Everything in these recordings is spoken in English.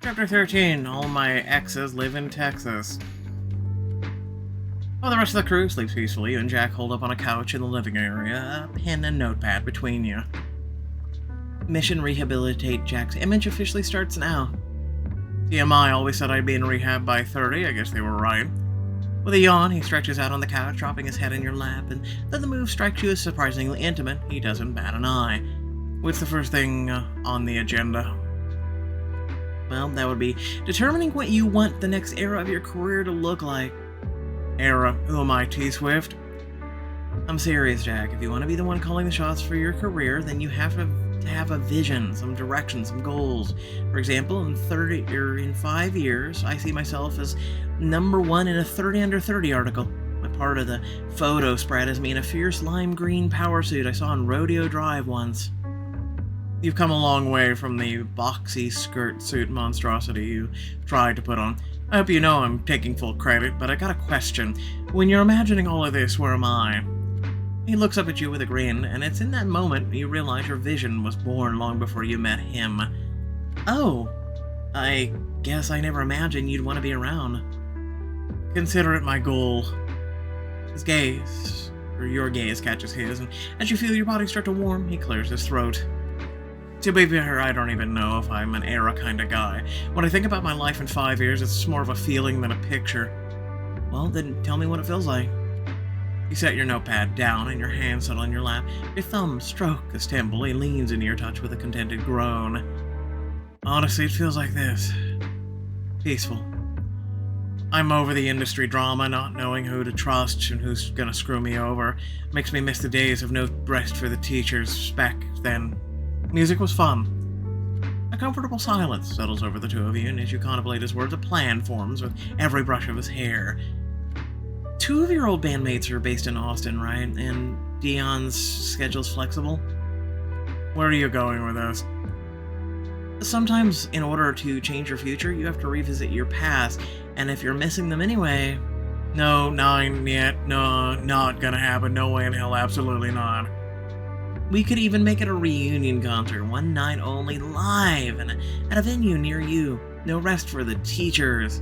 Chapter 13. All my exes live in Texas. While the rest of the crew sleeps peacefully, you and Jack hold up on a couch in the living area, a pen and notepad between you. Mission Rehabilitate Jack's image officially starts now. TMI always said I'd be in rehab by 30, I guess they were right. With a yawn, he stretches out on the couch, dropping his head in your lap, and though the move strikes you as surprisingly intimate, he doesn't bat an eye. What's the first thing on the agenda? Well, that would be determining what you want the next era of your career to look like. Era? Who am I, T-Swift? I'm serious, Jack. If you want to be the one calling the shots for your career, then you have to have a vision, some direction, some goals. For example, in 5 years, I see myself as #1 in a 30 under 30 article. My part of the photo spread is me in a fierce lime green power suit I saw on Rodeo Drive once. You've come a long way from the boxy skirt suit monstrosity you tried to put on. I hope you know I'm taking full credit, but I got a question. When you're imagining all of this, where am I? He looks up at you with a grin, and it's in that moment you realize your vision was born long before you met him. Oh, I guess I never imagined you'd want to be around. Consider it my goal. His gaze, or your gaze, catches his, and as you feel your body start to warm, he clears his throat. To be fair, I don't even know if I'm an era kind of guy. When I think about my life in 5 years, it's more of a feeling than a picture. Well, then tell me what it feels like. You set your notepad down and your hands settle in your lap. Your thumbs stroke his temple. He leans into your touch with a contented groan. Honestly, it feels like this. Peaceful. I'm over the industry drama, not knowing who to trust and who's gonna screw me over. Makes me miss the days of no rest for the teachers back then. Music was fun. A comfortable silence settles over the two of you, and as you contemplate his words, a plan forms with every brush of his hair. 2 of your old bandmates are based in Austin, right? And Dion's schedule's flexible? Where are you going with this? Sometimes, in order to change your future, you have to revisit your past, and if you're missing them anyway... No, not yet. No, not gonna happen. No way in hell, absolutely not. We could even make it a reunion concert, one night only, live, and at a venue near you. No rest for the teachers.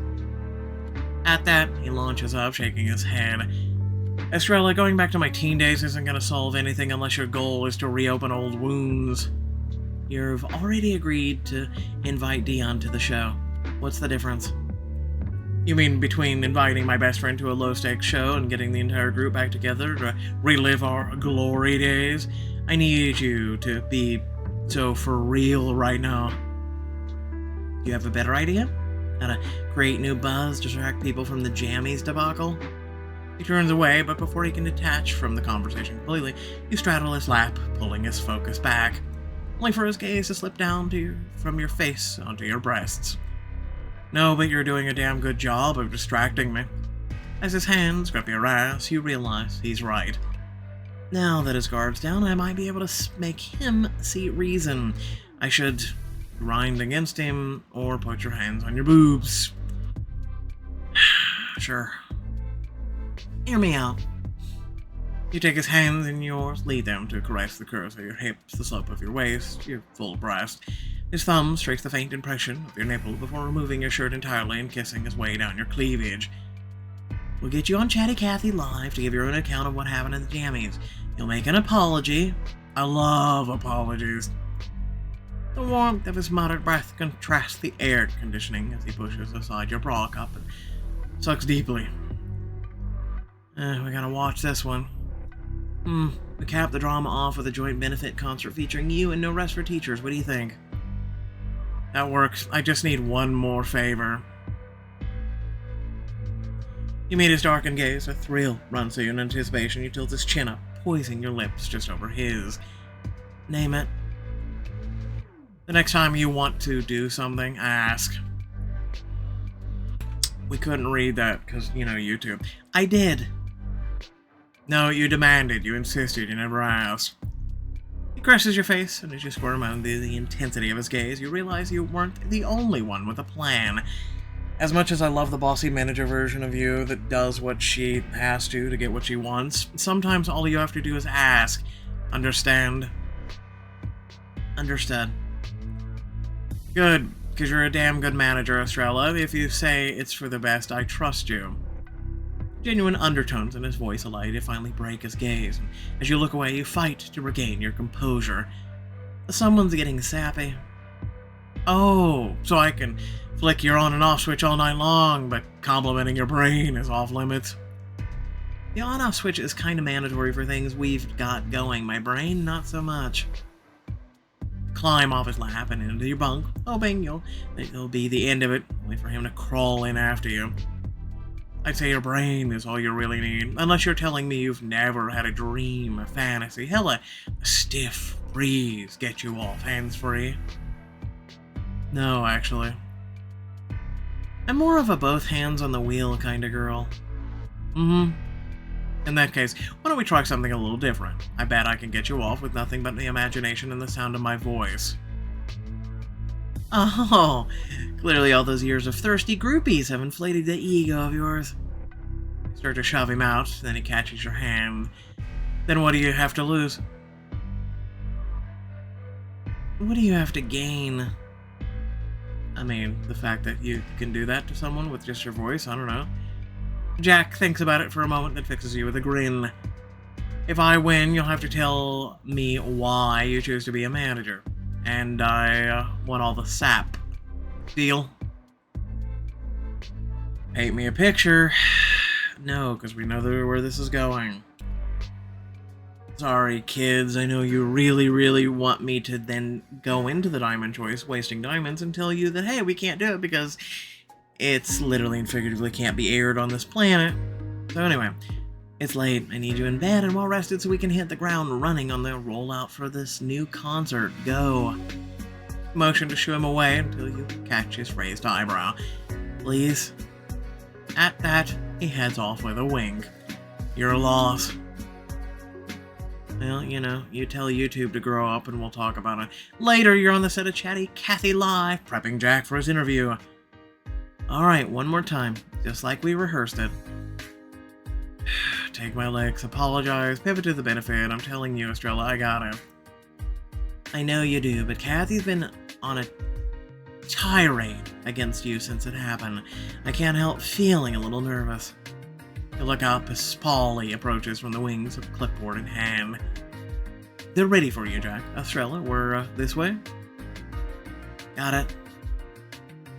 At that, he launches up, shaking his head. Estrella, going back to my teen days isn't gonna solve anything unless your goal is to reopen old wounds. You've already agreed to invite Dion to the show. What's the difference? You mean between inviting my best friend to a low-stakes show and getting the entire group back together to relive our glory days? I need you to be so for real right now. Do you have a better idea? How to create new buzz, distract people from the jammies debacle? He turns away, but before he can detach from the conversation completely, you straddle his lap, pulling his focus back, only for his gaze to slip down from your face onto your breasts. No, but you're doing a damn good job of distracting me. As his hands grip your ass, you realize he's right. Now that his guard's down, I might be able to make him see reason. I should grind against him, or put your hands on your boobs. Sure. Hear me out. You take his hands in yours, lead them to caress the curves of your hips, the slope of your waist, your full breast. His thumbs trace the faint impression of your nipple before removing your shirt entirely and kissing his way down your cleavage. We'll get you on Chatty Cathy Live to give your own account of what happened in the jammies. You'll make an apology. I love apologies. The warmth of his muttered breath contrasts the air conditioning as he pushes aside your bra cup and sucks deeply. We gotta watch this one. We cap the drama off with a joint benefit concert featuring you and no rest for teachers. What do you think? That works. I just need one more favor. You meet his darkened gaze. A thrill runs through you in anticipation. You tilt his chin up, poising your lips just over his. Name it. The next time you want to do something, ask. We couldn't read that because, YouTube. I did. No, you demanded, you insisted, you never asked. He caresses your face, and as you squirm under the intensity of his gaze, you realize you weren't the only one with a plan. As much as I love the bossy manager version of you that does what she has to get what she wants, sometimes all you have to do is ask. Understand? Understood. Good. Because you're a damn good manager, Estrella. If you say it's for the best, I trust you. Genuine undertones in his voice allow you to finally break his gaze, and as you look away, you fight to regain your composure. Someone's getting sappy. Oh, so I can flick your on and off switch all night long, but complimenting your brain is off limits. The on-off switch is kind of mandatory for things we've got going. My brain, not so much. Climb off his lap and into your bunk, hoping it'll be the end of it, only for him to crawl in after you. I'd say your brain is all you really need, unless you're telling me you've never had a dream, a fantasy, hell, a stiff breeze get you off hands-free. No, actually. I'm more of a both hands on the wheel kind of girl. In that case, why don't we try something a little different? I bet I can get you off with nothing but the imagination and the sound of my voice. Oh, clearly all those years of thirsty groupies have inflated the ego of yours. You start to shove him out, then he catches your hand. Then what do you have to lose? What do you have to gain? I mean, the fact that you can do that to someone with just your voice, I don't know. Jack thinks about it for a moment, then fixes you with a grin. If I win, you'll have to tell me why you choose to be a manager. And I want all the sap. Deal? Paint me a picture. No, because we know where this is going. Sorry, kids. I know you really, really want me to then go into the diamond choice, wasting diamonds, and tell you that, hey, we can't do it because it's literally and figuratively can't be aired on this planet. So anyway, it's late. I need you in bed and well rested so we can hit the ground running on the rollout for this new concert. Go. Motion to shoo him away until you catch his raised eyebrow. Please. At that, he heads off with a wink. You're a loss. Well, you know, you tell YouTube to grow up and we'll talk about it. Later, you're on the set of Chatty Cathy Live, prepping Jack for his interview. Alright, one more time, just like we rehearsed it. Take my licks, apologize, pivot to the benefit. I'm telling you, Estrella, I got it. I know you do, but Cathy's been on a tirade against you since it happened. I can't help feeling a little nervous. You look up as Polly approaches from the wings of clipboard in hand. They're ready for you, Jack. Estrella, we're this way? Got it.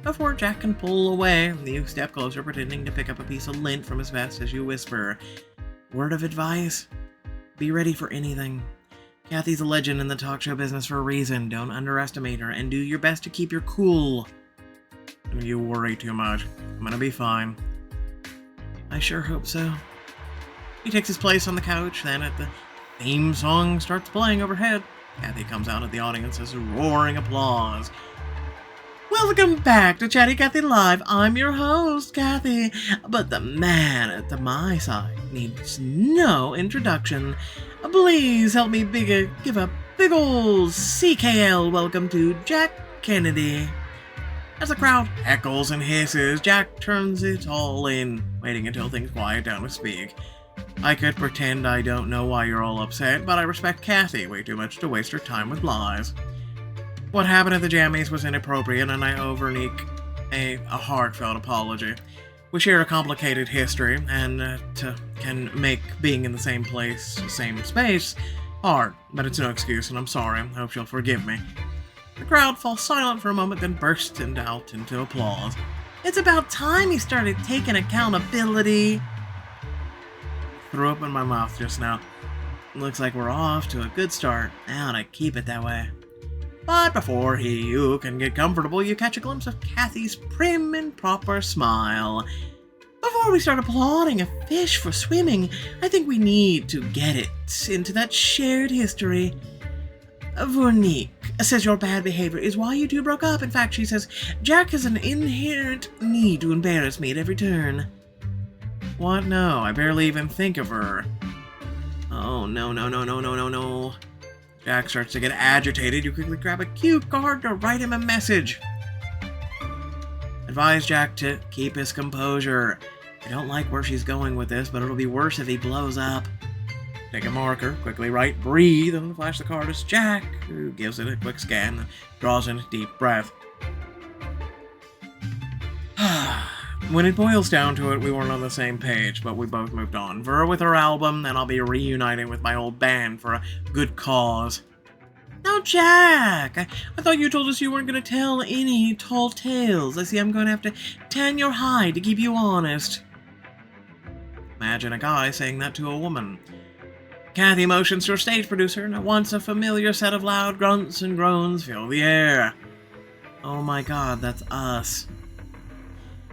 Before Jack can pull away, you step closer, pretending to pick up a piece of lint from his vest as you whisper, word of advice? Be ready for anything. Cathy's a legend in the talk show business for a reason. Don't underestimate her, and do your best to keep your cool. You worry too much. I'm gonna be fine. I sure hope so. He takes his place on the couch, then at the theme song starts playing overhead. Cathy comes out of the audience as roaring applause. Welcome back to Chatty Cathy Live. I'm your host, Cathy, but the man at my side needs no introduction. Please help me give a big ol' CKL welcome to Jack Kennedy. As the crowd heckles and hisses, Jack turns it all in, waiting until things quiet down to speak. I could pretend I don't know why you're all upset, but I respect Cathy way too much to waste her time with lies. What happened at the Jammies was inappropriate, and I overneak a heartfelt apology. We share a complicated history, and can make being in the same place, same space, hard, but it's no excuse, and I'm sorry. I hope you'll forgive me. The crowd falls silent for a moment, then bursts out into applause. It's about time he started taking accountability. Threw up in my mouth just now. Looks like we're off to a good start. Now to keep it that way. But before you can get comfortable, you catch a glimpse of Cathy's prim and proper smile. Before we start applauding a fish for swimming, I think we need to get it into that shared history. Veronique says your bad behavior is why you two broke up. In fact, she says Jack has an inherent need to embarrass me at every turn. What? No, I barely even think of her. Oh, no. Jack starts to get agitated. You quickly grab a cue card to write him a message. Advise Jack to keep his composure. I don't like where she's going with this, but it'll be worse if he blows up. Take a marker, quickly write breathe, and flash the card as Jack, who gives it a quick scan and draws in a deep breath. When it boils down to it, we weren't on the same page, but we both moved on. Ver with her album, and I'll be reuniting with my old band for a good cause. Now, Jack! I thought you told us you weren't going to tell any tall tales. I see I'm going to have to tan your hide to keep you honest. Imagine a guy saying that to a woman. Kathy motions to her stage producer, and at once a familiar set of loud grunts and groans fill the air. Oh my god, that's us.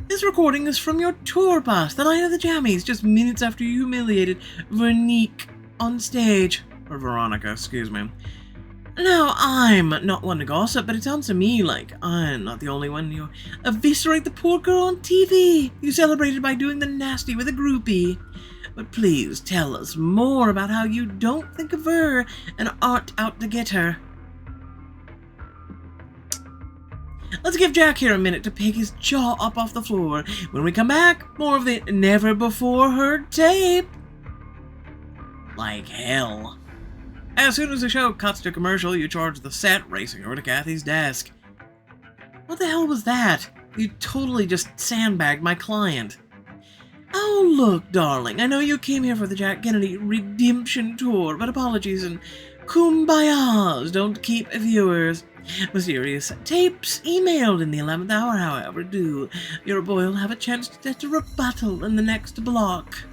This recording is from your tour bus, the night of the jammies, just minutes after you humiliated Veronique on stage. Or Veronica, excuse me. Now, I'm not one to gossip, but it sounds to me like I'm not the only one. You eviscerate the poor girl on TV. You celebrated by doing the nasty with a groupie. But please tell us more about how you don't think of her and aren't out to get her. Let's give Jack here a minute to pick his jaw up off the floor. When we come back, more of the never-before-heard tape. Like hell. As soon as the show cuts to commercial, you charge the set, racing over to Kathy's desk. What the hell was that? You totally just sandbagged my client. Oh, look, darling, I know you came here for the Jack Kennedy Redemption Tour, but apologies and kumbayas don't keep viewers. Mysterious tapes emailed in the 11th hour, however, do. Your boy will have a chance to get a rebuttal in the next block.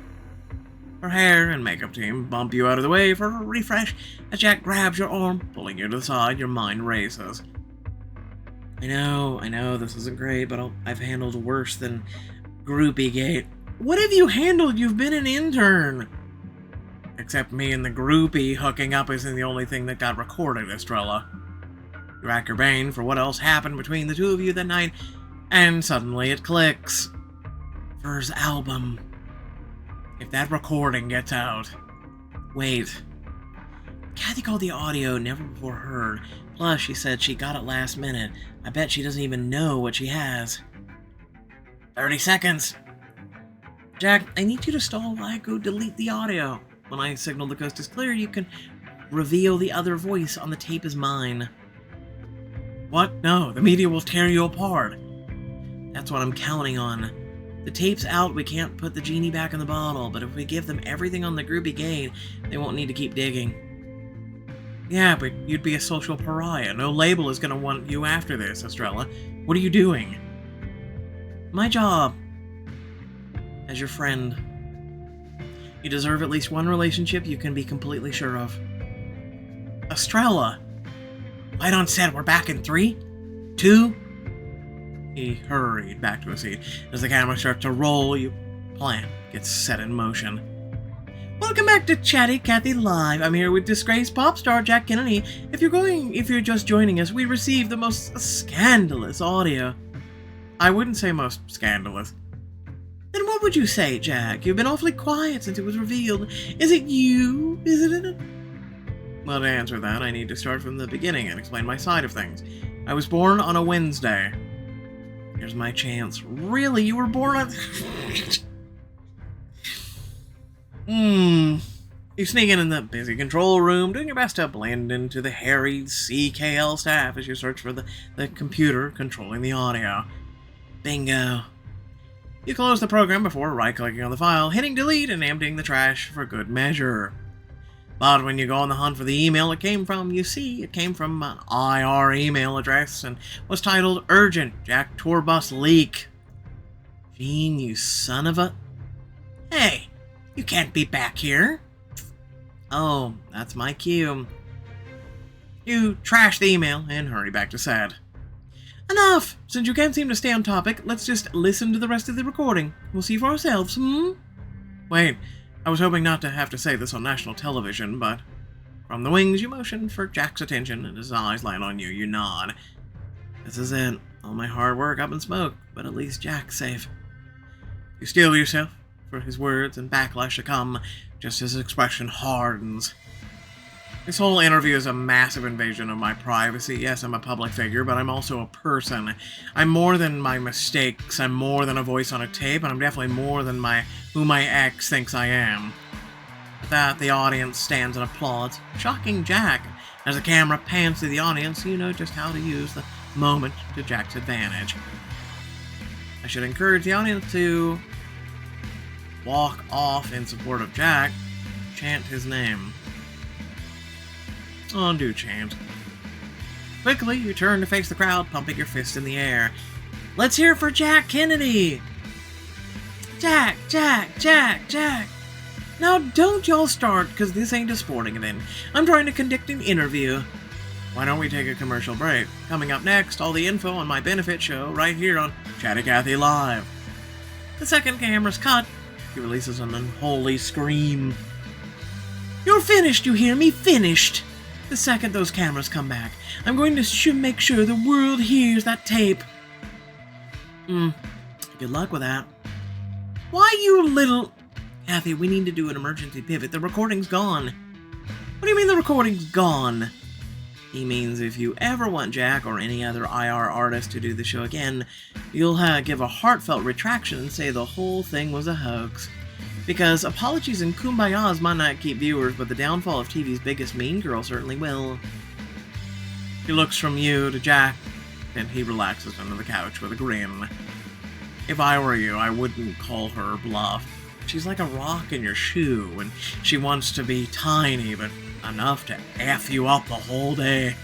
Her hair and makeup team bump you out of the way for a refresh as Jack grabs your arm, pulling you to the side. Your mind races. I know, this isn't great, but I've handled worse than Groupie Gate. What have you handled? You've been an intern. Except me and the groupie hooking up isn't the only thing that got recorded, Estrella. You rack your brain for what else happened between the two of you that night, and suddenly it clicks. Ver's album. If that recording gets out... Wait. Kathy called the audio never before heard. Plus, she said she got it last minute. I bet she doesn't even know what she has. 30 seconds. Jack, I need you to stall while I go delete the audio. When I signal the coast is clear, you can reveal the other voice on the tape is mine. What? No, the media will tear you apart. That's what I'm counting on. The tape's out, we can't put the genie back in the bottle, but if we give them everything on the groupie gate, they won't need to keep digging. Yeah, but you'd be a social pariah. No label is gonna want you after this, Estrella. What are you doing? My job. As your friend. You deserve at least one relationship you can be completely sure of. Estrella! Light on set, we're back in 3, 2... He hurried back to his seat. As the camera starts to roll, your plan gets set in motion. Welcome back to Chatty Cathy Live. I'm here with disgraced pop star Jack Kennedy. If you're just joining us, we received the most scandalous audio. I wouldn't say most scandalous. Then what would you say, Jack? You've been awfully quiet since it was revealed. Is it you? Is it? Well, to answer that, I need to start from the beginning and explain my side of things. I was born on a Wednesday. Here's my chance. Really? You were born on... You sneak in the busy control room, doing your best to blend into the harried CKL staff as you search for the computer controlling the audio. Bingo. You close the program before right-clicking on the file, hitting delete, and emptying the trash for good measure. But when you go on the hunt for the email it came from, you see it came from an IR email address and was titled Urgent Jack Tour Bus Leak. Gene, you son of a... Hey, you can't be back here. Oh, that's my cue. You trash the email and hurry back to set. Enough! Since you can't seem to stay on topic, let's just listen to the rest of the recording. We'll see for ourselves, Wait. I was hoping not to have to say this on national television, but from the wings you motion for Jack's attention, and his eyes land on you. You nod. This is it. All my hard work up in smoke, but at least Jack's safe. You steel yourself for his words and backlash to come, just as his expression hardens. This whole interview is a massive invasion of my privacy. Yes, I'm a public figure, but I'm also a person. I'm more than my mistakes, I'm more than a voice on a tape, and I'm definitely more than who my ex thinks I am. With that, the audience stands and applauds, shocking Jack. As the camera pans to the audience, you know just how to use the moment to Jack's advantage. A should encourage the audience to walk off in support of Jack. Chant his name. Oh, do chant. Quickly, you turn to face the crowd, pumping your fist in the air. Let's hear it for Jack Kennedy! Jack, Jack, Jack, Jack! Now, don't y'all start, because this ain't a sporting event. I'm trying to conduct an interview. Why don't we take a commercial break? Coming up next, all the info on my benefit show right here on Chatty Cathy Live. The second camera's cut. He releases an unholy scream. You're finished, you hear me? Finished! The second those cameras come back, I'm going to make sure the world hears that tape. Good luck with that. Why, you little... Cathy, we need to do an emergency pivot. The recording's gone. What do you mean the recording's gone? He means if you ever want Jack or any other IR artist to do the show again, you'll give a heartfelt retraction and say the whole thing was a hoax. Because apologies and kumbayas might not keep viewers, but the downfall of TV's biggest mean girl certainly will. He looks from you to Jack, and he relaxes under the couch with a grin. If I were you, I wouldn't call her bluff. She's like a rock in your shoe, and she wants to be tiny, but enough to F you up the whole day.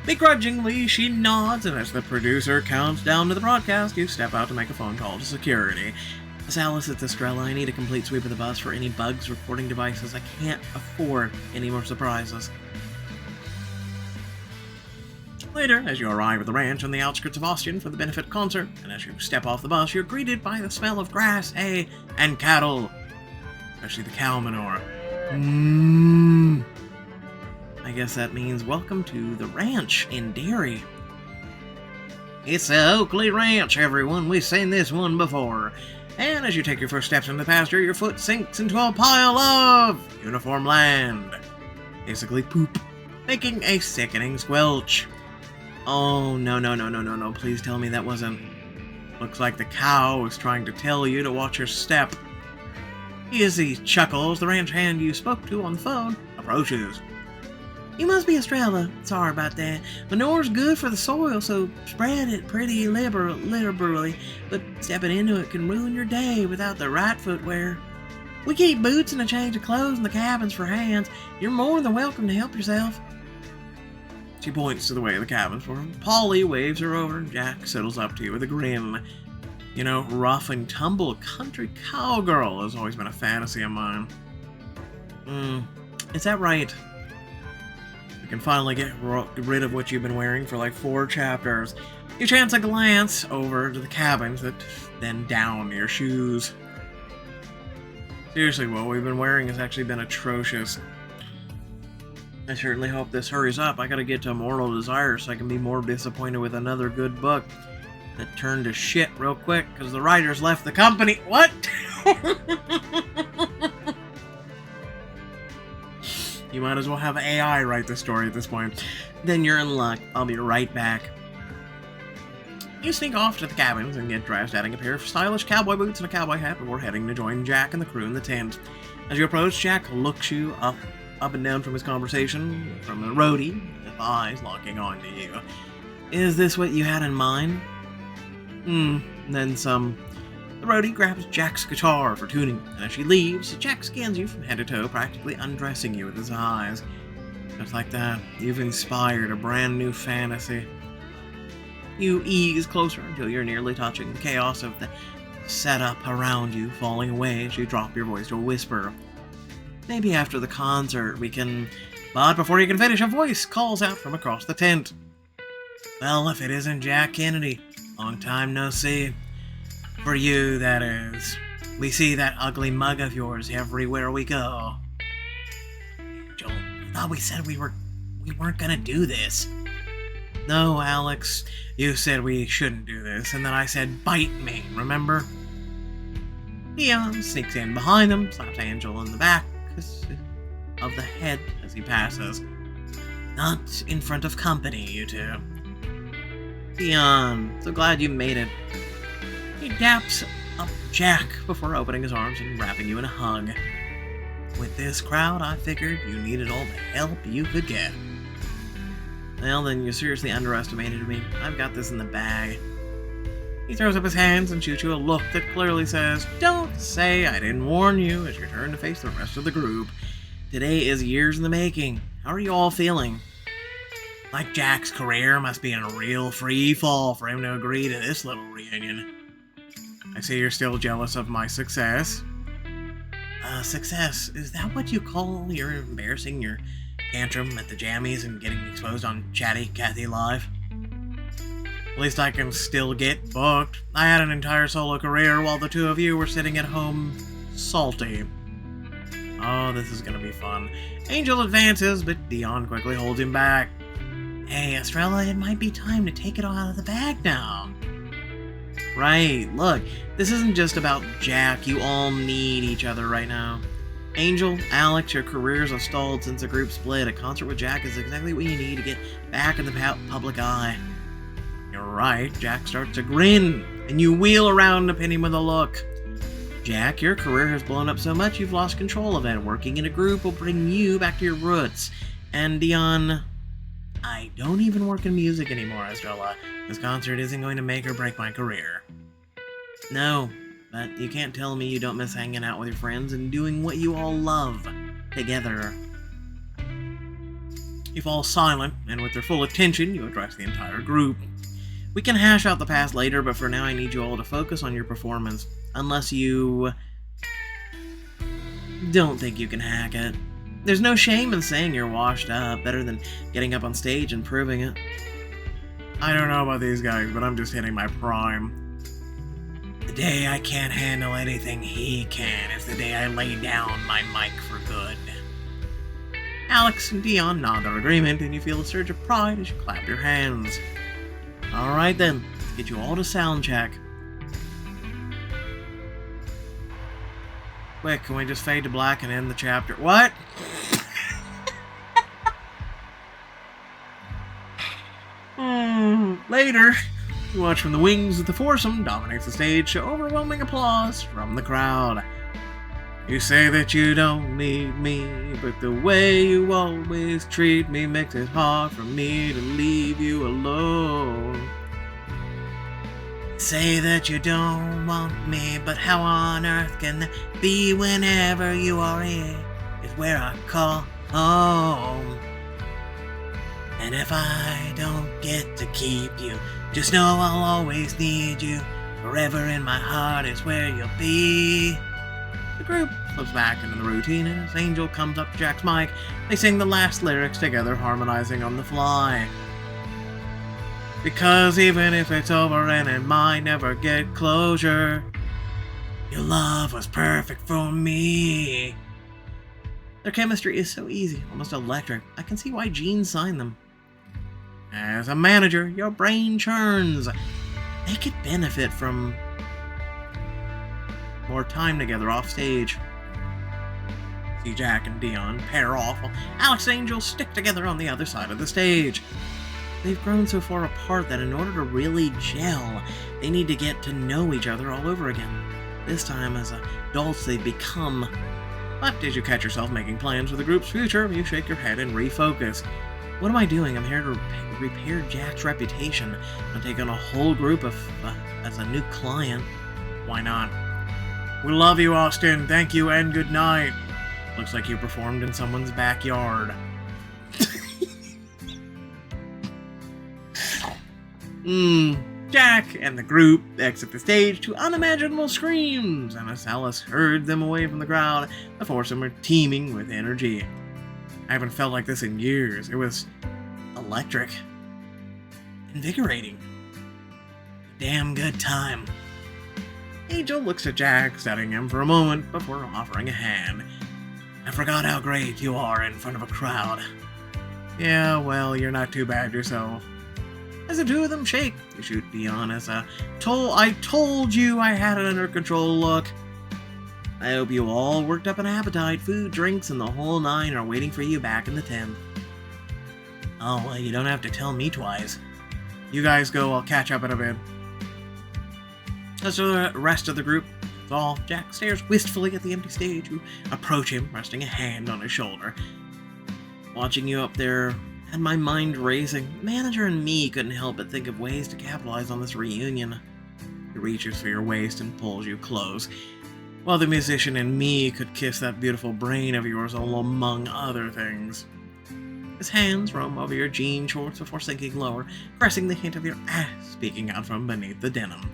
Begrudgingly, she nods, and as the producer counts down to the broadcast, you step out to make a phone call to security. Alice, it's Estrella. I need a complete sweep of the bus for any bugs, recording devices. I can't afford any more surprises. Later, as you arrive at the ranch on the outskirts of Austin for the benefit concert, and as you step off the bus, you're greeted by the smell of grass, hay, and cattle. Especially the cow manure. I guess that means welcome to the ranch in Derry. It's the Oakley Ranch, everyone. We've seen this one before. And as you take your first steps into the pasture, your foot sinks into a pile of uniform land. Basically poop, making a sickening squelch. Oh, no. Please tell me that wasn't... Looks like the cow was trying to tell you to watch your step. As he chuckles, the ranch hand you spoke to on the phone approaches. You must be Estrella. Sorry about that. Manure's good for the soil, so spread it pretty liberally, but stepping into it can ruin your day without the right footwear. We keep boots and a change of clothes in the cabins for hands. You're more than welcome to help yourself. She points to the way of the cabins where Polly waves her over, and Jack settles up to you with a grin. You know, rough and tumble country cowgirl has always been a fantasy of mine. Is that right? You can finally get rid of what you've been wearing for like 4 chapters. You chance a glance over to the cabins, then down to your shoes. Seriously, what we've been wearing has actually been atrocious. I certainly hope this hurries up. I gotta get to Immortal Desire so I can be more disappointed with another good book that turned to shit real quick because the writers left the company. What? You might as well have AI write the story at this point. Then you're in luck. I'll be right back. You sneak off to the cabins and get dressed, adding a pair of stylish cowboy boots and a cowboy hat before heading to join Jack and the crew in the tent. As you approach, Jack looks you up and down from his conversation from the roadie, with eyes locking onto you. Is this what you had in mind? Then some. The roadie grabs Jack's guitar for tuning, and as she leaves, Jack scans you from head to toe, practically undressing you with his eyes. Just like that, you've inspired a brand new fantasy. You ease closer until you're nearly touching the chaos of the setup around you, falling away as you drop your voice to a whisper. Maybe after the concert we can... But before you can finish, a voice calls out from across the tent. Well, if it isn't Jack Kennedy, long time no see. For you, that is. We see that ugly mug of yours everywhere we go. Joel, I thought we said we weren't gonna do this. No, Alex, you said we shouldn't do this, and then I said, bite me, remember? Leon sneaks in behind them, slaps Angel in the back of the head as he passes. Not in front of company, you two. Leon, so glad you made it. He daps up Jack before opening his arms and wrapping you in a hug. With this crowd, I figured you needed all the help you could get. Well, then you seriously underestimated me. I've got this in the bag. He throws up his hands and shoots you a look that clearly says, "Don't say I didn't warn you," as you turn to face the rest of the group. Today is years in the making. How are you all feeling? Like Jack's career must be in a real free fall for him to agree to this little reunion. I see you're still jealous of my success. Success? Is that what you call your embarrassing your tantrum at the jammies and getting exposed on Chatty Cathy Live? At least I can still get booked. I had an entire solo career while the two of you were sitting at home salty. Oh, this is gonna be fun. Angel advances, but Dion quickly holds him back. Hey, Estrella, it might be time to take it all out of the bag now. Right, look, this isn't just about Jack. You all need each other right now. Angel, Alex, your careers have stalled since the group split. A concert with Jack is exactly what you need to get back in the public eye. You're right, Jack starts to grin, and you wheel around to pin him with a look. Jack, your career has blown up so much you've lost control of it. Working in a group will bring you back to your roots. And Dion, I don't even work in music anymore, Estrella. This concert isn't going to make or break my career. No, but you can't tell me you don't miss hanging out with your friends and doing what you all love together. You fall silent, and with their full attention, you address the entire group. We can hash out the past later, but for now I need you all to focus on your performance. Unless you don't think you can hack it. There's no shame in saying you're washed up, better than getting up on stage and proving it. I don't know about these guys, but I'm just hitting my prime. The day I can't handle anything he can is the day I lay down my mic for good. Alex and Dion nod their agreement, and you feel a surge of pride as you clap your hands. Alright then, let's get you all to sound check. Quick, can we just fade to black and end the chapter? What? Later, you watch from the wings as the foursome dominates the stage to overwhelming applause from the crowd. You say that you don't need me, but the way you always treat me makes it hard for me to leave you alone. Say that you don't want me, but how on earth can that be? Whenever you are here is where I call home. And if I don't get to keep you, just know I'll always need you. Forever in my heart is where you'll be. The group slips back into the routine, and as Angel comes up to Jack's mic, they sing the last lyrics together, harmonizing on the fly. Because even if it's over and it might never get closure, your love was perfect for me. Their chemistry is so easy, almost electric. I can see why Gene signed them. As a manager, your brain churns. They could benefit from more time together off stage. See Jack and Dion pair off while Alex and Angel stick together on the other side of the stage. They've grown so far apart that in order to really gel, they need to get to know each other all over again. This time as adults they've become. But as you catch yourself making plans for the group's future, you shake your head and refocus. What am I doing? I'm here to repair Jack's reputation and take on a whole group as a new client. Why not? We love you, Austin. Thank you and good night. Looks like you performed in someone's backyard. Jack and the group exit the stage to unimaginable screams, and as Alice heard them away from the crowd, the foursome are teeming with energy. I haven't felt like this in years. It was electric. Invigorating. A damn good time. Angel looks at Jack, studying him for a moment before offering a hand. I forgot how great you are in front of a crowd. Yeah, well, you're not too bad yourself. As the two of them shake, you shoot Dion as I told you I had it under control look. I hope you all worked up an appetite. Food, drinks, and the whole nine are waiting for you back in the tent. Oh, well, you don't have to tell me twice. You guys go, I'll catch up in a bit. As for the rest of the group, it's all, Jack stares wistfully at the empty stage. You approach him, resting a hand on his shoulder. Watching you up there had my mind racing. The manager and me couldn't help but think of ways to capitalize on this reunion. He reaches for your waist and pulls you close, while the musician in me could kiss that beautiful brain of yours among other things. His hands roam over your jean shorts before sinking lower, pressing the hint of your ass peeking out from beneath the denim.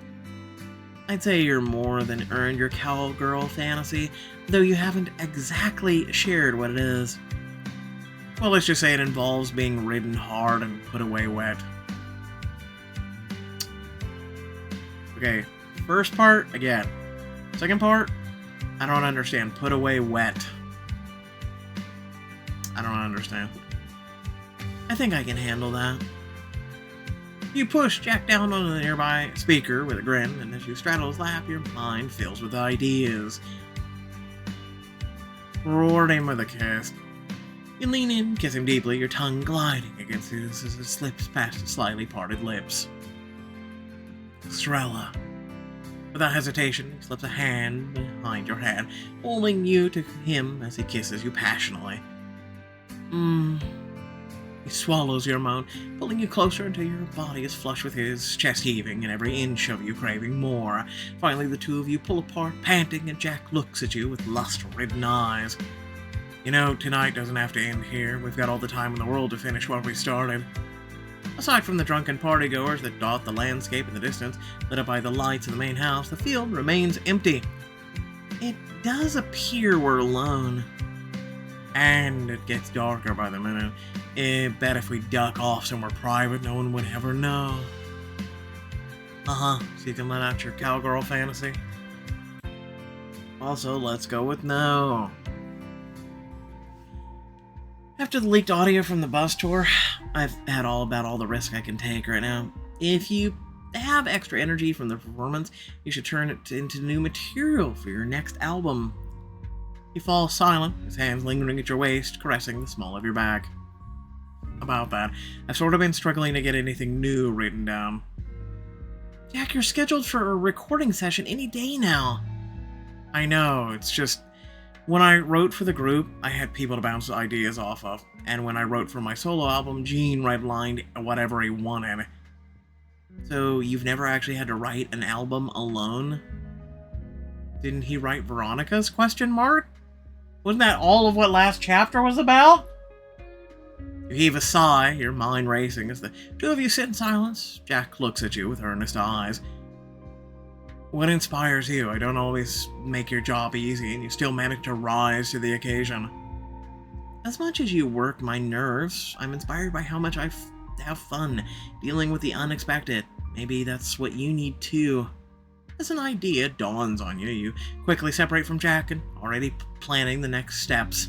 I'd say you're more than earned your cowgirl fantasy, though you haven't exactly shared what it is. Well, let's just say it involves being ridden hard and put away wet. Okay, first part, again. Second part, I don't understand. Put away wet. I don't understand. I think I can handle that. You push Jack down on the nearby speaker with a grin, and as you straddle his lap, your mind fills with ideas. Reward him with a kiss. You lean in, kiss him deeply, your tongue gliding against his as it slips past his slightly parted lips. Estrella. Without hesitation, he slips a hand behind your hand, holding you to him as he kisses you passionately. He swallows your moan, pulling you closer until your body is flush with his, chest heaving and every inch of you craving more. Finally, the two of you pull apart, panting, and Jack looks at you with lust-ridden eyes. You know, tonight doesn't have to end here. We've got all the time in the world to finish what we started. Aside from the drunken partygoers that dot the landscape in the distance, lit up by the lights of the main house, the field remains empty. It does appear we're alone. And it gets darker by the minute. I bet if we duck off somewhere private, no one would ever know. So you can let out your cowgirl fantasy. Also, let's go with no. After the leaked audio from the bus tour, I've had all about all the risk I can take right now. If you have extra energy from the performance, you should turn it into new material for your next album. He falls silent, his hands lingering at your waist, caressing the small of your back. About that, I've sort of been struggling to get anything new written down. Jack, you're scheduled for a recording session any day now. I know, it's just... When I wrote for the group, I had people to bounce ideas off of, and when I wrote for my solo album, Gene redlined whatever he wanted. So, you've never actually had to write an album alone? Didn't he write Veronica's, question mark? Wasn't that all of what last chapter was about? You heave a sigh, your mind racing as the two of you sit in silence. Jack looks at you with earnest eyes. What inspires you? I don't always make your job easy, and you still manage to rise to the occasion. As much as you work my nerves, I'm inspired by how much I have fun dealing with the unexpected. Maybe that's what you need too. As an idea dawns on you, you quickly separate from Jack and already planning the next steps.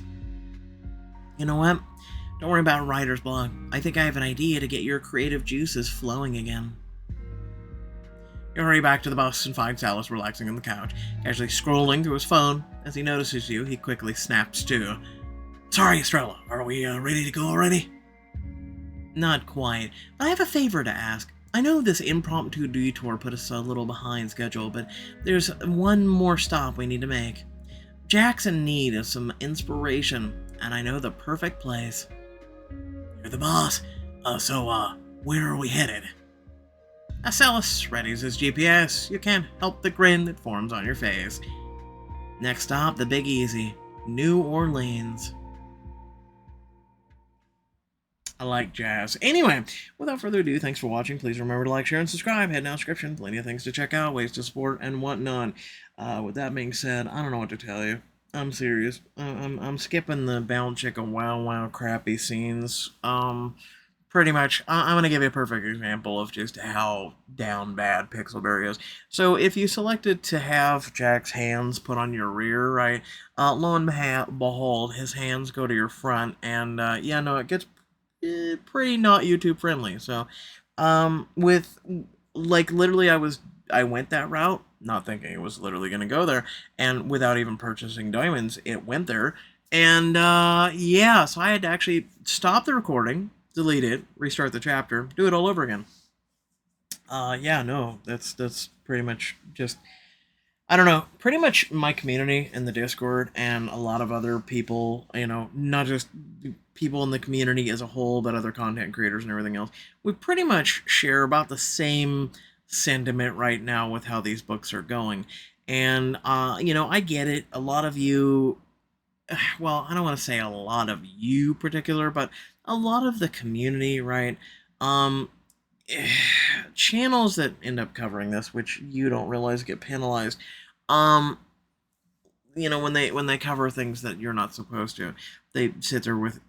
You know what? Don't worry about writer's block. I think I have an idea to get your creative juices flowing again. You hurry back to the bus and find Salas relaxing on the couch, casually scrolling through his phone. As he notices you, he quickly snaps to. Sorry, Estrella, are we ready to go already? Not quite, but I have a favor to ask. I know this impromptu detour put us a little behind schedule, but there's one more stop we need to make. Jack's in need of some inspiration, and I know the perfect place. You're the boss, so where are we headed? As Salas readies his GPS, you can't help the grin that forms on your face. Next stop, the Big Easy, New Orleans. I like jazz. Anyway, without further ado, thanks for watching. Please remember to like, share, and subscribe. Head down description. Plenty of things to check out, ways to support, and whatnot. With that being said, I don't know what to tell you. I'm serious. I'm skipping the Bound Chicka Wow Wow crappy scenes. Pretty much, I'm going to give you a perfect example of just how down bad Pixelberry is. So if you selected to have Jack's hands put on your rear, right, lo and behold, his hands go to your front, and yeah, no, it gets pretty not YouTube friendly. So, with, like, literally I went that route, not thinking it was literally going to go there, and without even purchasing diamonds, it went there, and, yeah, so I had to actually stop the recording, delete it, restart the chapter, do it all over again. Yeah, no, that's pretty much just, I don't know, pretty much my community in the Discord and a lot of other people, you know, not just people in the community as a whole, but other content creators and everything else, we pretty much share about the same sentiment right now with how these books are going. And, I get it. A lot of you, well, I don't want to say a lot of you particular, but a lot of the community, right? Um, Channels that end up covering this, which you don't realize get penalized, um, when they cover things that you're not supposed to, they sit there with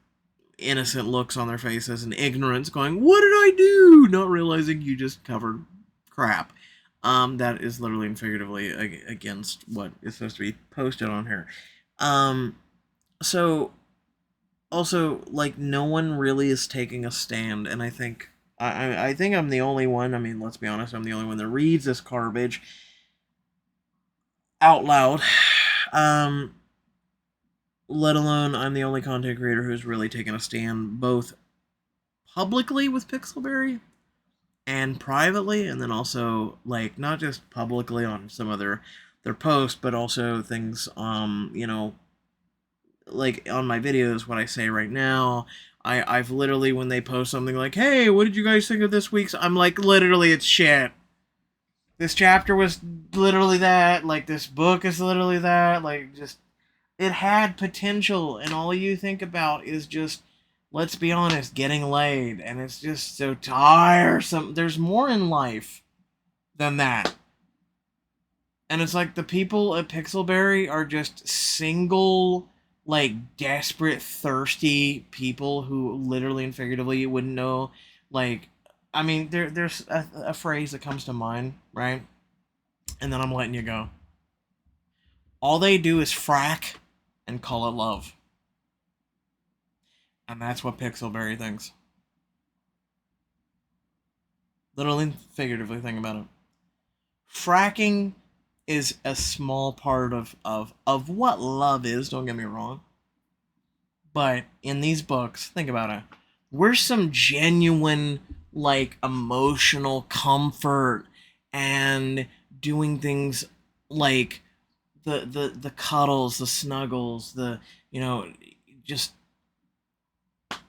innocent looks on their faces and ignorance, going, "What did I do?" Not realizing you just covered crap. That is literally and figuratively against what is supposed to be posted on here. So also, like, no one really is taking a stand, and I think I think I'm the only one. I mean, let's be honest, I'm the only one that reads this garbage out loud. Um, let alone I'm the only content creator who's really taken a stand, both publicly with Pixelberry and privately, and then also, like, not just publicly on some of their posts, but also things, like on my videos, what I say right now. I've literally, when they post something like, "Hey, what did you guys think of this week's?" I'm like, literally, it's shit. This chapter was literally that. Like, this book is literally that. Like, just, it had potential, and all you think about is just, let's be honest, getting laid, and it's just so tiresome. There's more in life than that. And it's like the people at Pixelberry are just single, like, desperate, thirsty people who literally and figuratively you wouldn't know. Like, I mean, there's a phrase that comes to mind, right? And then I'm letting you go. All they do is frack and call it love. And that's what Pixelberry thinks. Literally and figuratively, think about it. Fracking is a small part of what love is, don't get me wrong. But in these books, think about it. We're some genuine, like, emotional comfort and doing things like the cuddles, the snuggles, the, just,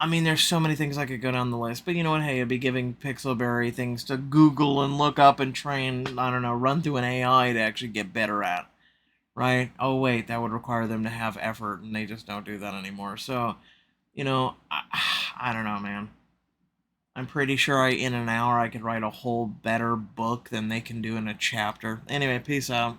I mean, there's so many things I could go down the list, but you know what? Hey, I'd be giving Pixelberry things to Google and look up and train, I don't know, run through an AI to actually get better at, right? Oh, wait, that would require them to have effort, and they just don't do that anymore. So, I don't know, man. I'm pretty sure in an hour I could write a whole better book than they can do in a chapter. Anyway, peace out.